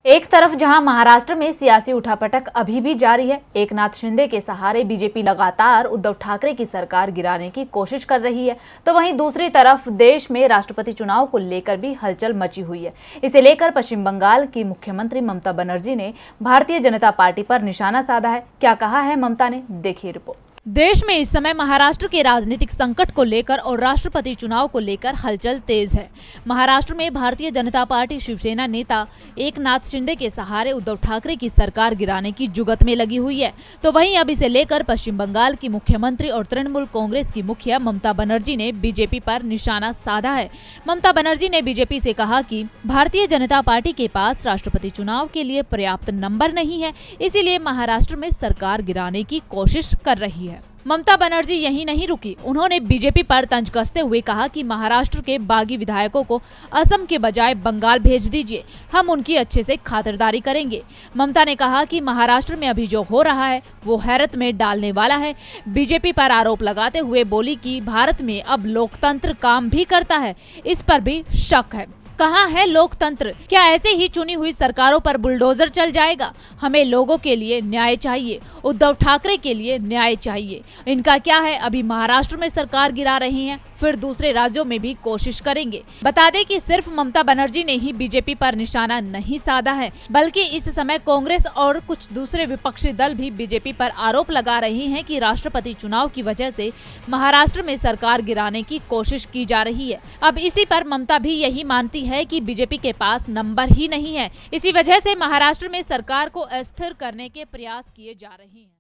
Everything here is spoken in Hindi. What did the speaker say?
एक तरफ जहां महाराष्ट्र में सियासी उठापटक अभी भी जारी है, एकनाथ शिंदे के सहारे बीजेपी लगातार उद्धव ठाकरे की सरकार गिराने की कोशिश कर रही है, तो वहीं दूसरी तरफ देश में राष्ट्रपति चुनाव को लेकर भी हलचल मची हुई है। इसे लेकर पश्चिम बंगाल की मुख्यमंत्री ममता बनर्जी ने भारतीय जनता पार्टी पर निशाना साधा है। क्या कहा है ममता ने, देखिए रिपोर्ट। देश में इस समय महाराष्ट्र के राजनीतिक संकट को लेकर और राष्ट्रपति चुनाव को लेकर हलचल तेज है। महाराष्ट्र में भारतीय जनता पार्टी शिवसेना नेता एकनाथ शिंदे के सहारे उद्धव ठाकरे की सरकार गिराने की जुगत में लगी हुई है, तो वहीं अब इसे लेकर पश्चिम बंगाल की मुख्यमंत्री और तृणमूल कांग्रेस की मुखिया ममता बनर्जी ने बीजेपी पर निशाना साधा है। ममता बनर्जी ने बीजेपी से कहा कि भारतीय जनता पार्टी के पास राष्ट्रपति चुनाव के लिए पर्याप्त नंबर नहीं है, इसीलिए महाराष्ट्र में सरकार गिराने की कोशिश कर रही है। ममता बनर्जी यहीं नहीं रुकी, उन्होंने बीजेपी पर तंज कसते हुए कहा कि महाराष्ट्र के बागी विधायकों को असम के बजाय बंगाल भेज दीजिए, हम उनकी अच्छे से खातिरदारी करेंगे। ममता ने कहा कि महाराष्ट्र में अभी जो हो रहा है वो हैरत में डालने वाला है। बीजेपी पर आरोप लगाते हुए बोली कि भारत में अब लोकतंत्र काम भी करता है, इस पर भी शक है। कहाँ है लोकतंत्र? क्या ऐसे ही चुनी हुई सरकारों पर बुलडोजर चल जाएगा? हमें लोगों के लिए न्याय चाहिए, उद्धव ठाकरे के लिए न्याय चाहिए। इनका क्या है, अभी महाराष्ट्र में सरकार गिरा रही हैं, फिर दूसरे राज्यों में भी कोशिश करेंगे। बता दें कि सिर्फ ममता बनर्जी ने ही बीजेपी पर निशाना नहीं साधा है, बल्कि इस समय कांग्रेस और कुछ दूसरे विपक्षी दल भी बीजेपी पर आरोप लगा रही हैं कि राष्ट्रपति चुनाव की वजह से महाराष्ट्र में सरकार गिराने की कोशिश की जा रही है। अब इसी पर ममता भी यही मानती है कि बीजेपी के पास नंबर ही नहीं है, इसी वजह से महाराष्ट्र में सरकार को अस्थिर करने के प्रयास किए जा रहे हैं।